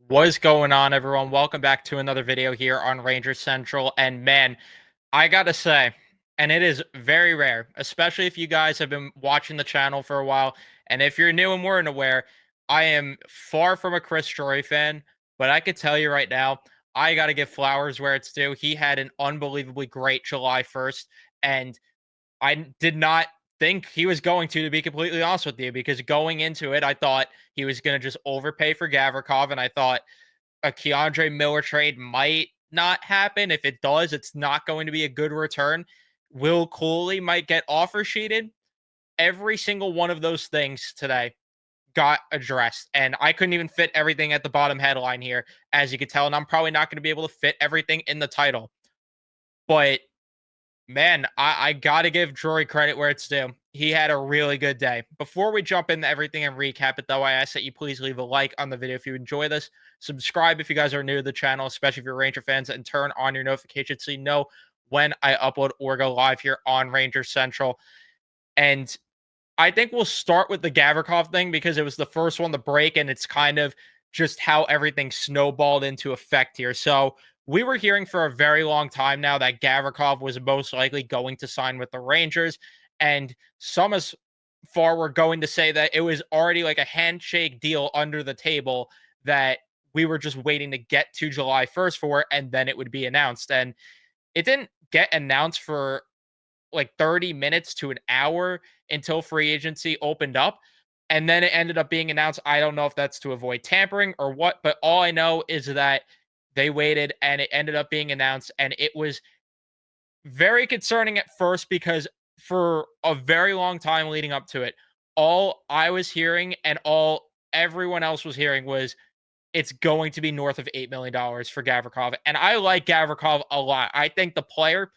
What is going on, everyone? Welcome back to another video here on Ranger Central. And man, I gotta say, and it is very rare, especially if you guys have been watching the channel for a while. And if you're new and weren't aware, I am far from a Chris Jory fan, but I could tell you right now, I gotta give flowers where it's due. He had an unbelievably great July 1st, and I did not think he was going to be completely honest with you, because going into it, I thought he was going to just overpay for Gavrikov, and I thought a Keandre Miller trade might not happen. If it does, it's not going to be a good return. Will Cuylle might get offer sheeted. Every single one of those things today got addressed, and I couldn't even fit everything at the bottom headline here, as you could tell, and I'm probably not going to be able to fit everything in the title. But man, I gotta give Drury credit where it's due. He had a really good day. Before we jump into everything and recap it, though, I ask that you please leave a like on the video if you enjoy this. Subscribe if you guys are new to the channel, especially if you're Ranger fans, and turn on your notifications so you know when I upload or go live here on Ranger Central. And I think we'll start with the Gavrikov thing because it was the first one to break, and it's kind of just how everything snowballed into effect here. So we were hearing for a very long time now that Gavrikov was most likely going to sign with the Rangers, and some as far were going to say that it was already like a handshake deal under the table that we were just waiting to get to July 1st for, and then it would be announced. And it didn't get announced for like 30 minutes to an hour until free agency opened up. And then it ended up being announced. I don't know if that's to avoid tampering or what, but all I know is that they waited and it ended up being announced. And it was very concerning at first because for a very long time leading up to it, all I was hearing and all everyone else was hearing was it's going to be north of $8 million for Gavrikov. And I like Gavrikov a lot. I think the player,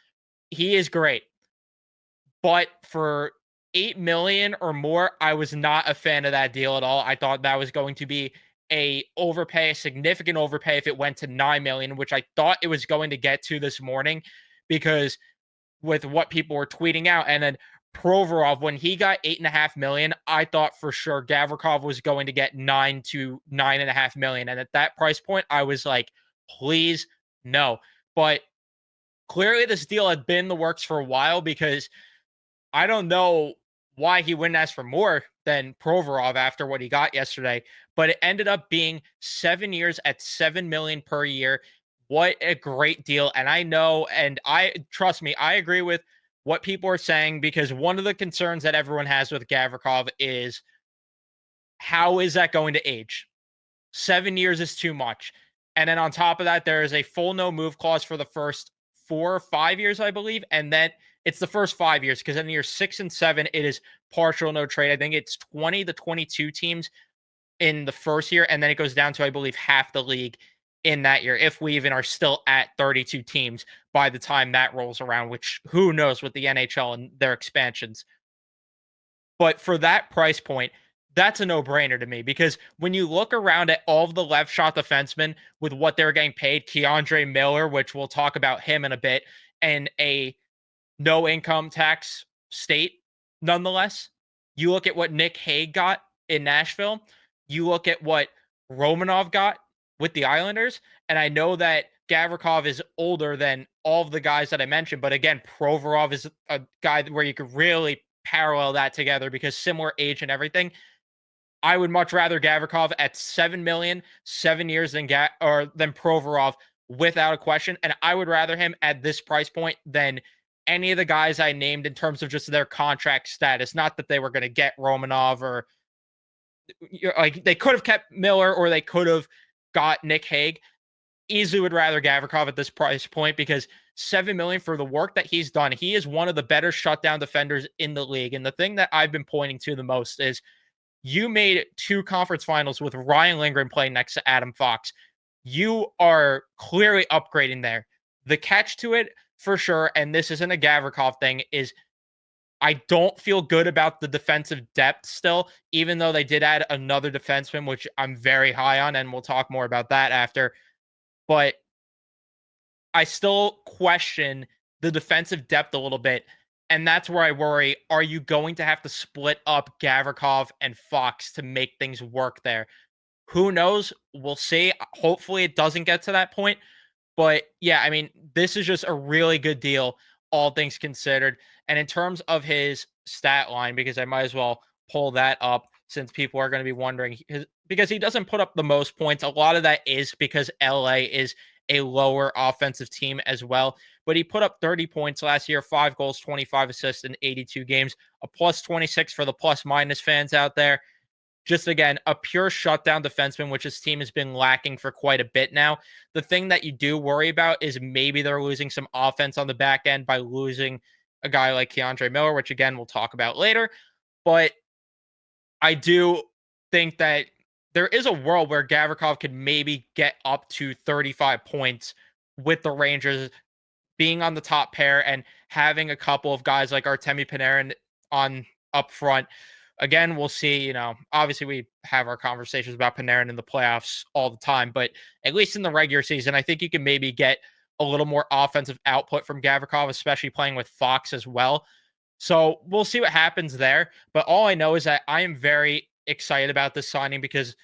he is great. But for 8 million or more, I was not a fan of that deal at all. I thought that was going to be a overpay, a significant overpay if it went to 9 million, which I thought it was going to get to this morning because with what people were tweeting out. And then Provorov, when he got 8.5 million, I thought for sure Gavrikov was going to get 9 to 9.5 million. And at that price point, I was like, please no. But clearly this deal had been in the works for a while because I don't know why he wouldn't ask for more than Provorov after what he got yesterday, but it ended up being 7 years at 7 million per year. What a great deal. And I know, and I trust me, I agree with what people are saying because one of the concerns that everyone has with Gavrikov is how is that going to age? 7 years is too much. And then on top of that, there is a full no move clause for the first 4 or 5 years, I believe. And then it's the first 5 years because in year 6 and 7, it is partial no trade. I think it's 20 to 22 teams in the first year. And then it goes down to, I believe, half the league in that year, if we even are still at 32 teams by the time that rolls around, which who knows with the NHL and their expansions. But for that price point, that's a no-brainer to me because when you look around at all of the left shot defensemen with what they're getting paid, Keandre Miller, which we'll talk about him in a bit, and a no income tax state, nonetheless. You look at what Nick Hague got in Nashville. You look at what Romanov got with the Islanders. And I know that Gavrikov is older than all of the guys that I mentioned. But again, Provorov is a guy where you could really parallel that together because similar age and everything. I would much rather Gavrikov at 7 million, 7 years than than Provorov without a question. And I would rather him at this price point than any of the guys I named in terms of just their contract status. Not that they were going to get Romanov or like they could have kept Miller or they could have got Nick Hague. Easily would rather Gavrikov at this price point because 7 million for the work that he's done. He is one of the better shutdown defenders in the league. And the thing that I've been pointing to the most is you made 2 conference finals with Ryan Lindgren playing next to Adam Fox. You are clearly upgrading there. The catch to it, for sure, and this isn't a Gavrikov thing, is I don't feel good about the defensive depth still, even though they did add another defenseman, which I'm very high on, and we'll talk more about that after. But I still question the defensive depth a little bit. And that's where I worry. Are you going to have to split up Gavrikov and Fox to make things work there? Who knows? We'll see. Hopefully, it doesn't get to that point. But yeah, I mean, this is just a really good deal, all things considered. And in terms of his stat line, because I might as well pull that up since people are going to be wondering, because he doesn't put up the most points. A lot of that is because LA is a lower offensive team as well. But he put up 30 points last year, 5 goals, 25 assists in 82 games, a plus 26 for the plus minus fans out there. Just again, a pure shutdown defenseman, which his team has been lacking for quite a bit now. The thing that you do worry about is maybe they're losing some offense on the back end by losing a guy like Keandre Miller, which again, we'll talk about later. But I do think that there is a world where Gavrikov could maybe get up to 35 points with the Rangers being on the top pair and having a couple of guys like Artemi Panarin on up front. Again, we'll see. Obviously we have our conversations about Panarin in the playoffs all the time, but at least in the regular season, I think you can maybe get a little more offensive output from Gavrikov, especially playing with Fox as well. So we'll see what happens there. But all I know is that I am very excited about this signing because,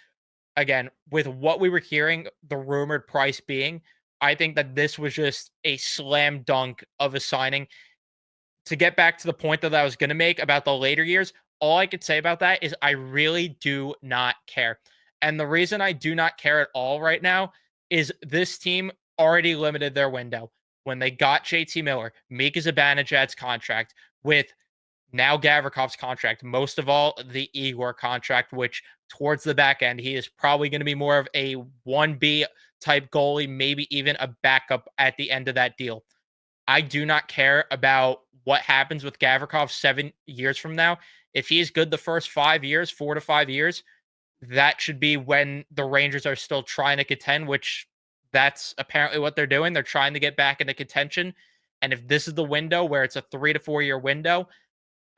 again, with what we were hearing, the rumored price being, I think that this was just a slam dunk of a signing. To get back to the point that I was going to make about the later years, all I could say about that is I really do not care. And the reason I do not care at all right now is this team already limited their window when they got JT Miller, Mika Zibanejad's contract, with now Gavrikov's contract, most of all the Igor contract, which towards the back end, he is probably going to be more of a 1B type goalie, maybe even a backup at the end of that deal. I do not care about what happens with Gavrikov 7 years from now. If he is good the first 5 years, 4 to 5 years, that should be when the Rangers are still trying to contend, which that's apparently what they're doing. They're trying to get back into contention. And if this is the window where it's a 3 to 4 year window,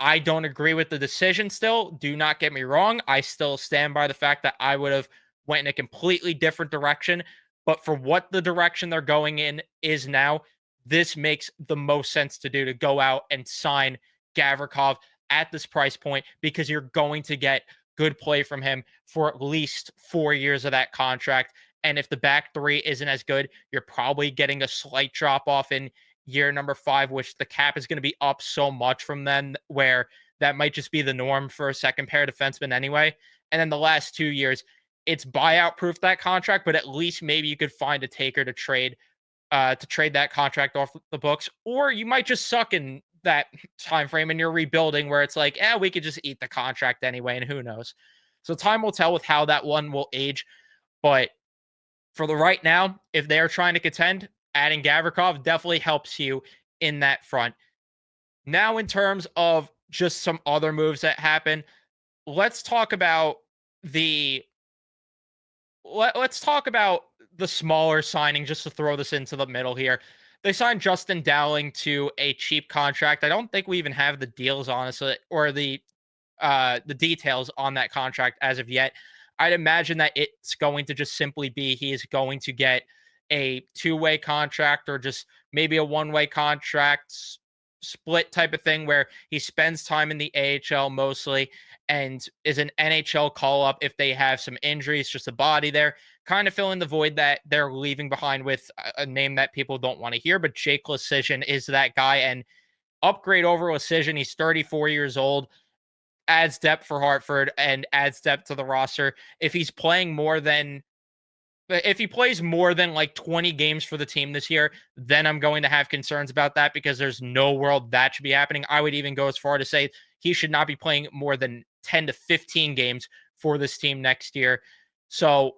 I don't agree with the decision still. Do not get me wrong. I still stand by the fact that I would have went in a completely different direction. But for what the direction they're going in is now, this makes the most sense to do, to go out and sign Gavrikov at this price point, because you're going to get good play from him for at least 4 years of that contract. And if the back three isn't as good, you're probably getting a slight drop off in year number 5, which the cap is going to be up so much from then, where that might just be the norm for a second pair defenseman anyway. And then the last 2 years, it's buyout proof, that contract, but at least maybe you could find a taker to trade that contract off the books, or you might just suck in that time frame and you're rebuilding where it's like, we could just eat the contract anyway, and who knows. So time will tell with how that one will age. But for the right now, if they are trying to contend, adding Gavrikov definitely helps you in that front. Now, in terms of just some other moves that happen, let's talk about the let's talk about the smaller signing, just to throw this into the middle here. They signed Justin Dowling to a cheap contract. I don't think we even have the deals, honestly, or the details on that contract as of yet. I'd imagine that it's going to just simply be he is going to get a 2-way contract, or just maybe a 1-way contract split type of thing, where he spends time in the AHL mostly and is an NHL call up if they have some injuries, just a body there, kind of filling the void that they're leaving behind with a name that people don't want to hear. But Jake Leschyshyn is that guy, and upgrade over Leschyshyn. He's 34 years old, adds depth for Hartford and adds depth to the roster. If he plays more than like 20 games for the team this year, then I'm going to have concerns about that, because there's no world that should be happening. I would even go as far to say he should not be playing more than 10 to 15 games for this team next year. So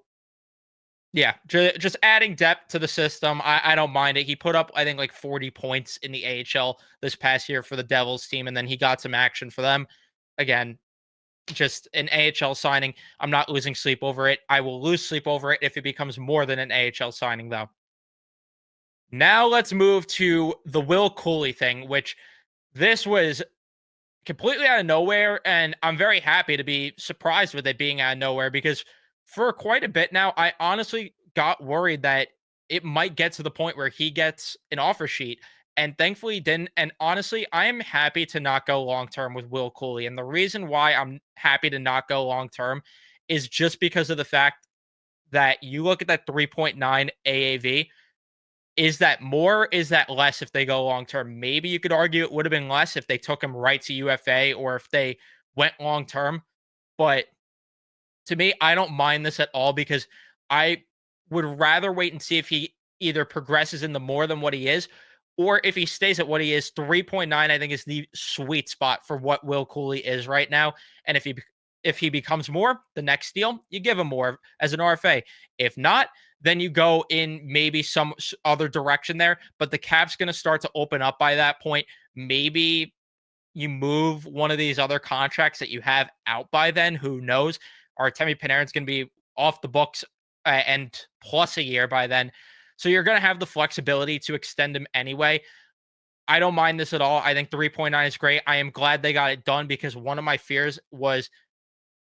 yeah, just adding depth to the system. I don't mind it. He put up, I think, like 40 points in the AHL this past year for the Devils team, and then he got some action for them. Again, just an AHL signing. I'm not losing sleep over it. I will lose sleep over it if it becomes more than an AHL signing, though. Now let's move to the Will Cuylle thing, which this was completely out of nowhere, and I'm very happy to be surprised with it being out of nowhere, because for quite a bit now, I honestly got worried that it might get to the point where he gets an offer sheet, and thankfully he didn't. And honestly, I am happy to not go long term with Will Cuylle, and the reason why I'm happy to not go long term is just because of the fact that you look at that 3.9 AAV. Is that more? Is that less if they go long term? Maybe you could argue it would have been less if they took him right to UFA or if they went long term. But to me, I don't mind this at all because I would rather wait and see if he either progresses into more than what he is, or if he stays at what he is. 3.9, I think, is the sweet spot for what Will Cuylle is right now. And if he becomes more, the next deal, you give him more as an RFA. If not, then you go in maybe some other direction there. But the cap's going to start to open up by that point. Maybe you move one of these other contracts that you have out by then. Who knows? Artemi Panarin's going to be off the books and plus a year by then. So you're going to have the flexibility to extend him anyway. I don't mind this at all. I think 3.9 is great. I am glad they got it done because one of my fears was,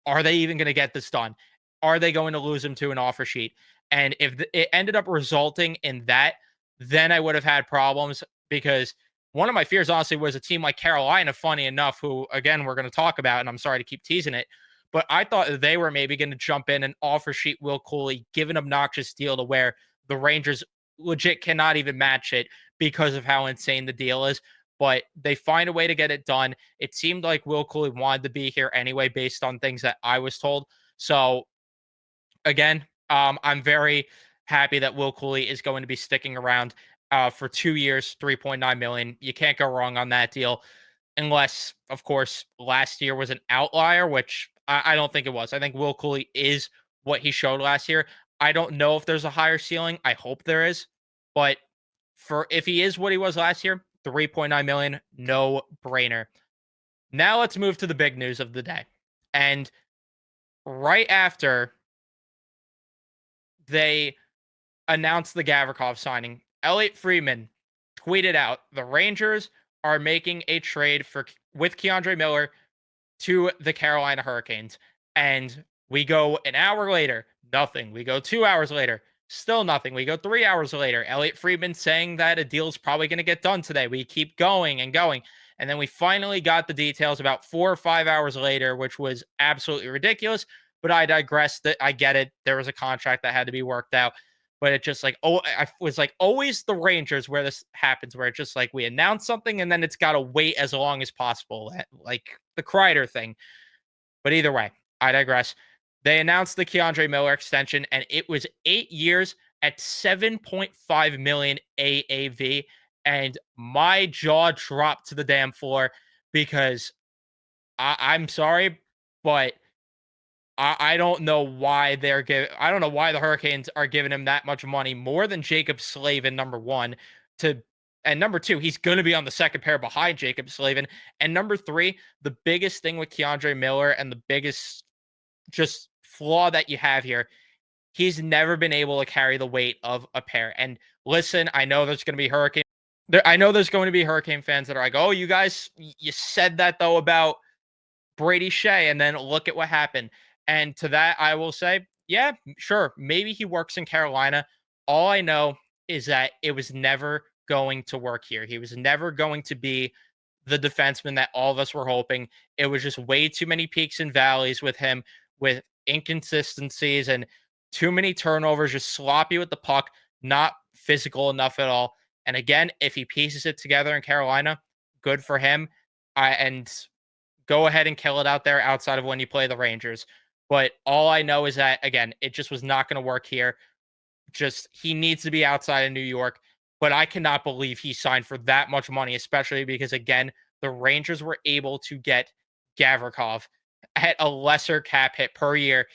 are they even going to get this done? Are they going to lose him to an offer sheet? And if it ended up resulting in that, then I would have had problems because one of my fears, honestly, was a team like Carolina, funny enough, who, again, we're going to talk about, and I'm sorry to keep teasing it, but I thought that they were maybe going to jump in and offer sheet Will Cuylle, give an obnoxious deal to where the Rangers legit cannot even match it because of how insane the deal is. But they find a way to get it done. It seemed like Will Cuylle wanted to be here anyway, based on things that I was told. So again, I'm very happy that Will Cuylle is going to be sticking around for 2 years, 3.9 million. You can't go wrong on that deal, unless, of course, last year was an outlier, which I don't think it was. I think Will Cuylle is what he showed last year. I don't know if there's a higher ceiling. I hope there is, but for if he is what he was last year, 3.9 million, no brainer. Now let's move to the big news of the day. And right after they announced the Gavrikov signing, Elliot Friedman tweeted out the Rangers are making a trade with K'Andre Miller to the Carolina Hurricanes. And we go an hour later, nothing. We go 2 hours later, still nothing. We go 3 hours later, Elliot Friedman saying that a deal is probably going to get done today. We keep going and going. And then we finally got the details about 4 or 5 hours later, which was absolutely ridiculous. But I digress. That I get it. There was a contract that had to be worked out. But it just like, oh, I was like always the Rangers where this happens, where it's just like we announce something and then it's got to wait as long as possible, like the Kreider thing. But either way, I digress. They announced the K'Andre Miller extension, and it was 8 years at 7.5 million AAV. And my jaw dropped to the damn floor because I'm sorry, but I don't know why they're giving. I don't know why the Hurricanes are giving him that much money, more than Jacob Slavin, number one, to and number two, he's going to be on the second pair behind Jacob Slavin, and number three, the biggest thing with K'Andre Miller and the biggest just flaw that you have here, he's never been able to carry the weight of a pair. And listen, I know there's going to be I know there's going to be Hurricane fans that are like, "Oh, you guys, you said that though about Brady Shea, and then look at what happened." And to that, I will say, yeah, sure, maybe he works in Carolina. All I know is that it was never going to work here. He was never going to be the defenseman that all of us were hoping. It was just way too many peaks and valleys with him, with inconsistencies and too many turnovers, just sloppy with the puck, not physical enough at all. And again, if he pieces it together in Carolina, good for him. And go ahead and kill it out there outside of when you play the Rangers. But all I know is that, again, it just was not going to work here. Just he needs to be outside of New York. But I cannot believe he signed for that much money, especially because, again, the Rangers were able to get Gavrikov at a lesser cap hit per year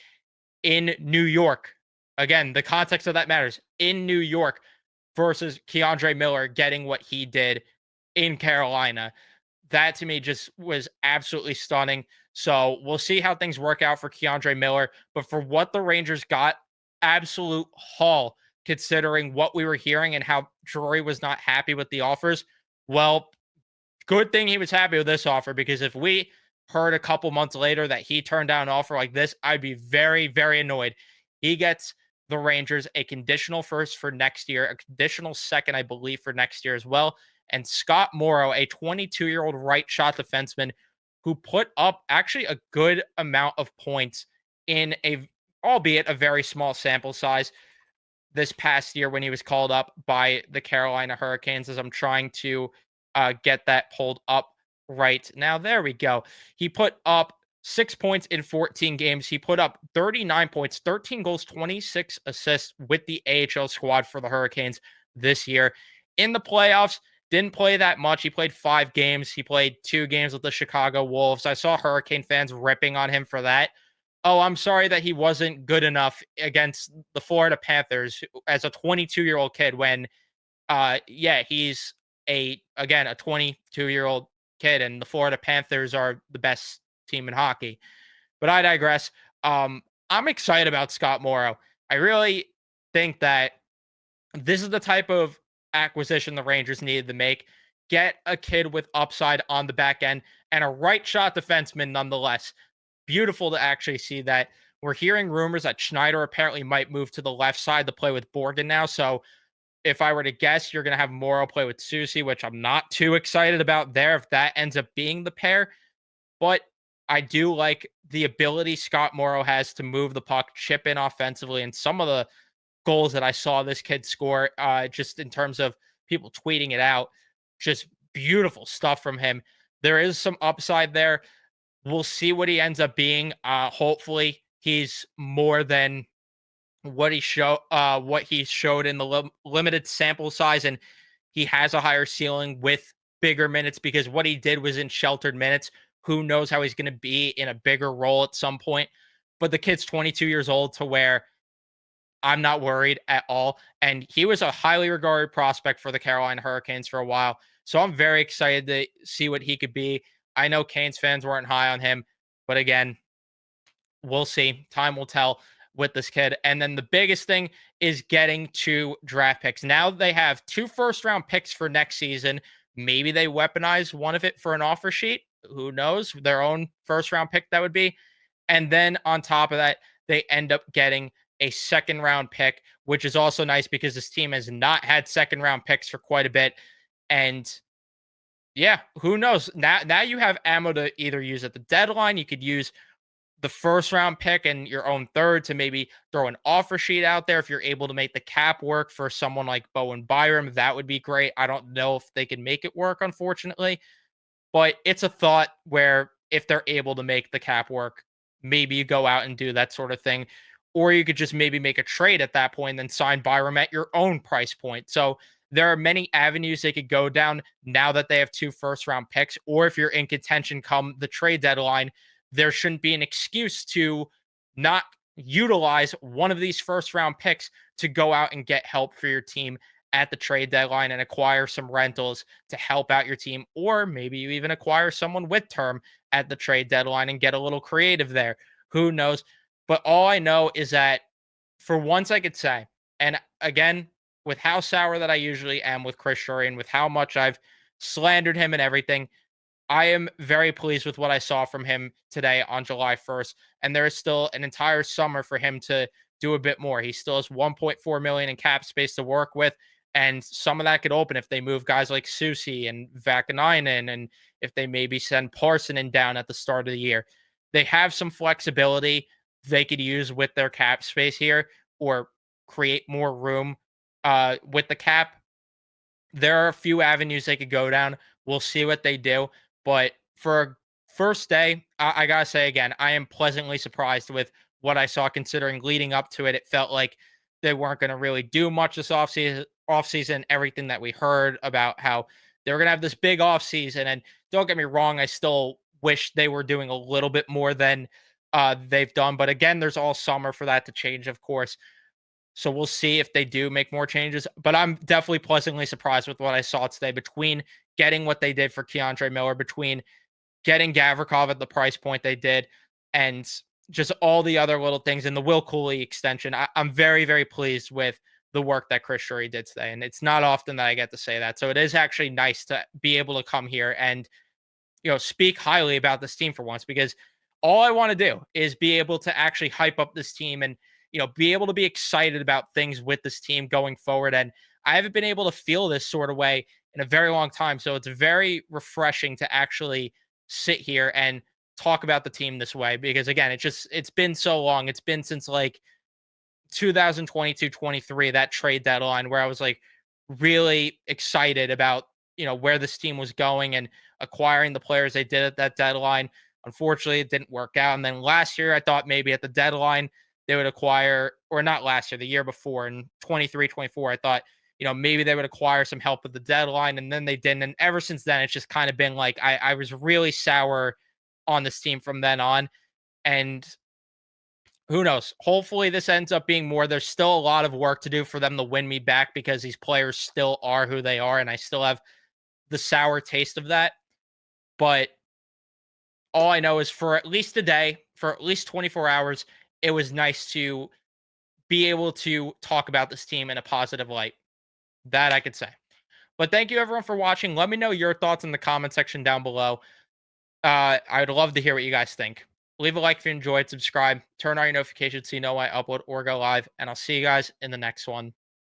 in New York. Again, the context of that matters. In New York versus K'Andre Miller getting what he did in Carolina. That to me just was absolutely stunning. So we'll see how things work out for K'Andre Miller. But for what the Rangers got, absolute haul, considering what we were hearing and how Drury was not happy with the offers. Well, good thing he was happy with this offer, because if we heard a couple months later that he turned down an offer like this, I'd be very, very annoyed. He gets the Rangers a conditional first for next year, a conditional second, I believe, for next year as well. And Scott Morrow, a 22-year-old right shot defenseman who put up actually a good amount of points in a albeit a very small sample size, this past year when he was called up by the Carolina Hurricanes, as I'm trying to get that pulled up right now. There we go. He put up 6 points in 14 games. He put up 39 points, 13 goals, 26 assists with the AHL squad for the Hurricanes this year. In the playoffs, didn't play that much. He played 5 games. He played 2 games with the Chicago Wolves. I saw Hurricane fans ripping on him for that. Oh, I'm sorry that he wasn't good enough against the Florida Panthers as a 22-year-old kid when yeah, he's a 22-year-old kid and the Florida Panthers are the best team in hockey. But I digress. I'm excited about Scott Morrow. I really think that this is the type of acquisition the Rangers needed to make. Get a kid with upside on the back end and a right shot defenseman nonetheless. Beautiful to actually see that. We're hearing rumors that Schneider apparently might move to the left side to play with Borgen now. So if I were to guess, you're going to have Morrow play with Susie, which I'm not too excited about there if that ends up being the pair. But I do like the ability Scott Morrow has to move the puck, chip in offensively, and some of the goals that I saw this kid score, just in terms of people tweeting it out, just beautiful stuff from him. There is some upside there. We'll see what he ends up being. Hopefully, he's more than what he showed in the limited sample size, and he has a higher ceiling with bigger minutes because what he did was in sheltered minutes. Who knows how he's going to be in a bigger role at some point? But the kid's 22 years old to where I'm not worried at all. And he was a highly regarded prospect for the Carolina Hurricanes for a while. So I'm very excited to see what he could be. I know Canes fans weren't high on him, but again, we'll see. Time will tell with this kid. And then the biggest thing is getting 2 draft picks. Now they have 2 first-round picks for next season. Maybe they weaponize one of it for an offer sheet. Who knows? Their own first-round pick that would be. And then on top of that, they end up getting a second-round pick, which is also nice because this team has not had second-round picks for quite a bit. And yeah, who knows? Now you have ammo to either use at the deadline. You could use the first round pick and your own third to maybe throw an offer sheet out there. If you're able to make the cap work for someone like Bowen Byram, that would be great. I don't know if they can make it work, unfortunately, but it's a thought where if they're able to make the cap work, maybe you go out and do that sort of thing. Or you could just maybe make a trade at that point and then sign Byram at your own price point. So there are many avenues they could go down now that they have 2 first round picks. Or if you're in contention come the trade deadline, there shouldn't be an excuse to not utilize one of these first round picks to go out and get help for your team at the trade deadline and acquire some rentals to help out your team. Or maybe you even acquire someone with term at the trade deadline and get a little creative there. Who knows? But all I know is that for once I could say, and again, with how sour that I usually am with Chris Drury and with how much I've slandered him and everything, I am very pleased with what I saw from him today on July 1st. And there is still an entire summer for him to do a bit more. He still has 1.4 million in cap space to work with. And some of that could open if they move guys like Susie and Vakanainen, and if they maybe send Parsonen down at the start of the year. They have some flexibility they could use with their cap space here or create more room with the cap. There are a few avenues they could go down. We'll see what they do. But for a first day, I got to say again, I am pleasantly surprised with what I saw, considering leading up to it, it felt like they weren't going to really do much this offseason. Everything that we heard about how they were going to have this big offseason. And don't get me wrong, I still wish they were doing a little bit more than they've done. But again, there's all summer for that to change, of course. So we'll see if they do make more changes. But I'm definitely pleasantly surprised with what I saw today between getting what they did for Keandre Miller, between getting Gavrikov at the price point they did, and just all the other little things in the Will Cuylle extension. I'm very, very pleased with the work that Chris Drury did today. And it's not often that I get to say that. So it is actually nice to be able to come here and, speak highly about this team for once, because all I want to do is be able to actually hype up this team and, be able to be excited about things with this team going forward. And I haven't been able to feel this sort of way in a very long time. So it's very refreshing to actually sit here and talk about the team this way because again, it's been so long. It's been since like 2022-23, that trade deadline where I was like really excited about, where this team was going and acquiring the players they did at that deadline. Unfortunately, it didn't work out. And then last year, I thought maybe at the deadline they would acquire, or not last year, the year before in 23-24, I thought, maybe they would acquire some help at the deadline, and then they didn't. And ever since then, it's just kind of been like I was really sour on this team from then on. And who knows? Hopefully, this ends up being more. There's still a lot of work to do for them to win me back because these players still are who they are, and I still have the sour taste of that. But all I know is for at least a day, for at least 24 hours, it was nice to be able to talk about this team in a positive light. That I could say. But thank you everyone for watching. Let me know your thoughts in the comment section down below. I would love to hear what you guys think. Leave a like if you enjoyed, subscribe, turn on your notifications so you know when I upload or go live, and I'll see you guys in the next one.